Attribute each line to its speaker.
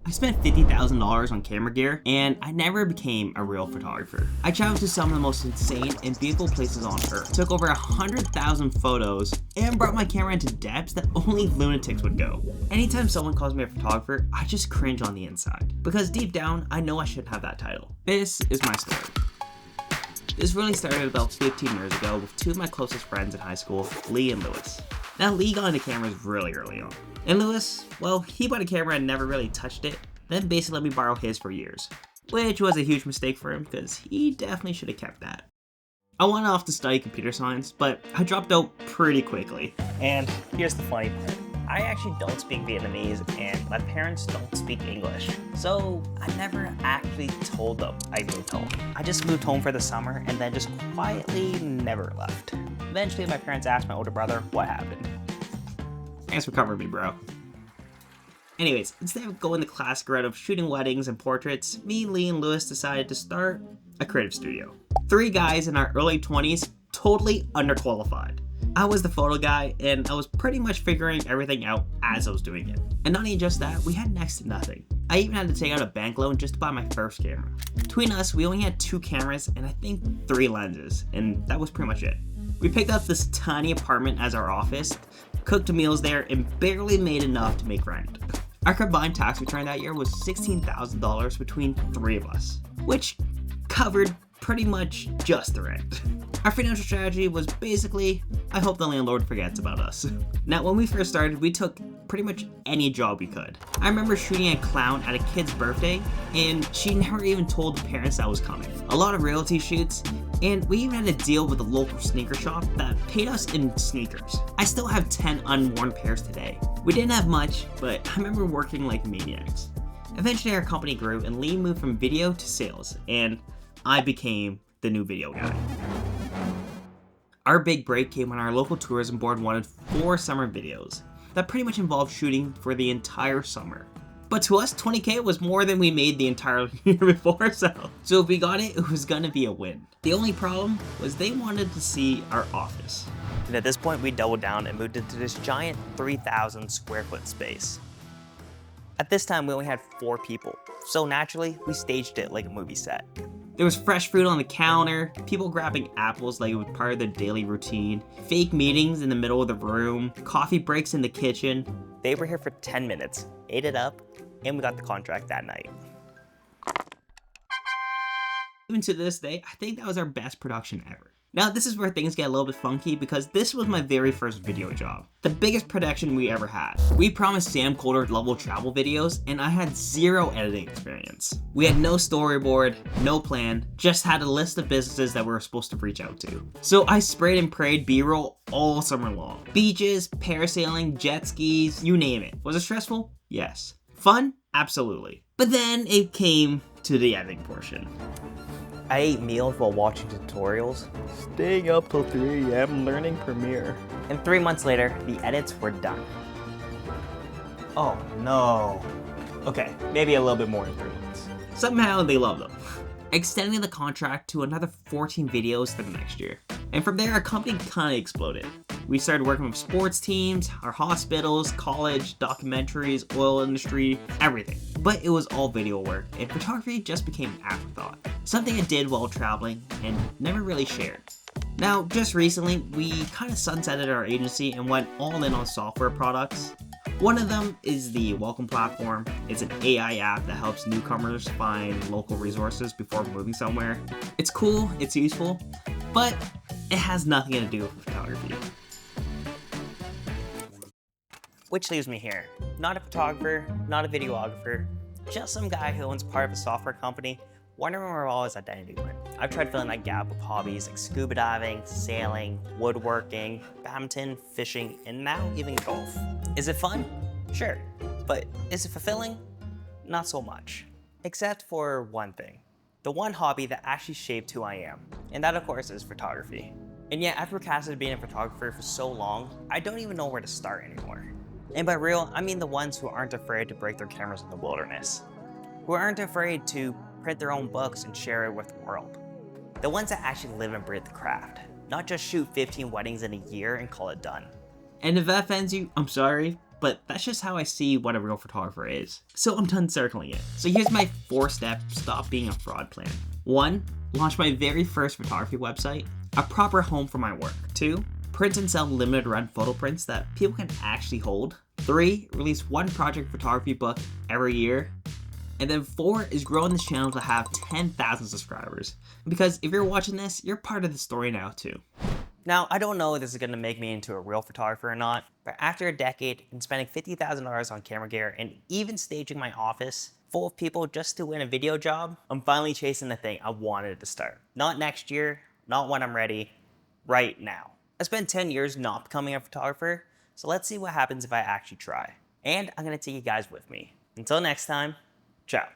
Speaker 1: I spent $50,000 on camera gear, and I never became a real photographer. I traveled to some of the most insane and beautiful places on earth, took over 100,000 photos, and brought my camera into depths that only lunatics would go. Anytime someone calls me a photographer, I just cringe on the inside, because deep down, I know I shouldn't have that title. This is my story. This really started about 15 years ago with two of my closest friends in high school, Lee and Lewis. Now, Lee got into cameras really early on. And Lewis, well, he bought a camera and never really touched it, then basically let me borrow his for years. Which was a huge mistake for him, because he definitely should have kept that. I went off to study computer science, but I dropped out pretty quickly.
Speaker 2: And here's the funny part. I actually don't speak Vietnamese, and my parents don't speak English. So I never actually told them I moved home. I just moved home for the summer and then just quietly never left. Eventually, my parents asked my older brother what happened.
Speaker 1: Thanks for covering me, bro. Anyways, instead of going the classic route of shooting weddings and portraits, me, Lee, and Lewis decided to start a creative studio. Three guys in our early 20s, totally underqualified. I was the photo guy, and I was pretty much figuring everything out as I was doing it. And not even just that, we had next to nothing. I even had to take out a bank loan just to buy my first camera. Between us, we only had 2 cameras and I think 3 lenses, and that was pretty much it. We picked up this tiny apartment as our office, cooked meals there, and barely made enough to make rent. Our combined tax return that year was $16,000 between 3 of us, which covered pretty much just the rent. Our financial strategy was basically, I hope the landlord forgets about us. Now, when we first started, we took pretty much any job we could. I remember shooting a clown at a kid's birthday, and she never even told the parents that was coming. A lot of realty shoots, and we even had a deal with a local sneaker shop that paid us in sneakers. I still have 10 unworn pairs today. We didn't have much, but I remember working like maniacs. Eventually our company grew and Lee moved from video to sales, and I became the new video guy. Our big break came when our local tourism board wanted 4 summer videos that pretty much involved shooting for the entire summer. But to us, $20K was more than we made the entire year before, so if we got it, it was gonna be a win. The only problem was they wanted to see our office.
Speaker 2: And at this point, we doubled down and moved into this giant 3,000 square foot space. At this time, we only had 4 people, so naturally, we staged it like a movie set.
Speaker 1: There was fresh fruit on the counter, people grabbing apples like it was part of their daily routine, fake meetings in the middle of the room, coffee breaks in the kitchen.
Speaker 2: They were here for 10 minutes, ate it up, and we got the contract that night.
Speaker 1: Even to this day, I think that was our best production ever. Now, this is where things get a little bit funky because this was my very first video job. The biggest production we ever had. We promised Sam Kolder level travel videos, and I had 0 editing experience. We had no storyboard, no plan, just had a list of businesses that we were supposed to reach out to. So I sprayed and prayed B-roll all summer long. Beaches, parasailing, jet skis, you name it. Was it stressful? Yes. Fun? Absolutely. But then it came to the editing portion.
Speaker 2: I ate meals while watching tutorials, staying up till 3 a.m. learning Premiere. And 3 months later, the edits were done. Oh no. Okay, maybe a little bit more than 3 months.
Speaker 1: Somehow they loved them. Extending the contract to another 14 videos for the next year. And from there, our company kind of exploded. We started working with sports teams, our hospitals, college, documentaries, oil industry, everything. But it was all video work, and photography just became an afterthought. Something I did while traveling and never really shared. Now, just recently, we kind of sunsetted our agency and went all in on software products. One of them is the Welcome platform. It's an AI app that helps newcomers find local resources before moving somewhere. It's cool, it's useful, but it has nothing to do with photography.
Speaker 2: Which leaves me here. Not a photographer, not a videographer, just some guy who owns part of a software company, wondering where all his identity went. I've tried filling that gap with hobbies like scuba diving, sailing, woodworking, badminton, fishing, and now even golf. Is it fun? Sure. But is it fulfilling? Not so much. Except for one thing. The one hobby that actually shaped who I am. And that, of course, is photography. And yet, I've procrastinated being a photographer for so long, I don't even know where to start anymore. And by real, I mean the ones who aren't afraid to break their cameras in the wilderness. Who aren't afraid to print their own books and share it with the world. The ones that actually live and breathe the craft. Not just shoot 15 weddings in a year and call it done.
Speaker 1: And if that offends you, I'm sorry, but that's just how I see what a real photographer is. So I'm done circling it. So here's my 4-step stop being a fraud plan. 1. Launch my very first photography website, a proper home for my work. 2. Print and sell limited run photo prints that people can actually hold. 3. Release 1 project photography book every year. And then 4 is growing this channel to have 10,000 subscribers. Because if you're watching this, you're part of the story now too.
Speaker 2: Now, I don't know if this is gonna make me into a real photographer or not, but after a decade and spending $50,000 on camera gear and even staging my office full of people just to win a video job, I'm finally chasing the thing I wanted to start. Not next year, not when I'm ready, right now. I spent 10 years not becoming a photographer, so let's see what happens if I actually try. And I'm gonna take you guys with me. Until next time, ciao.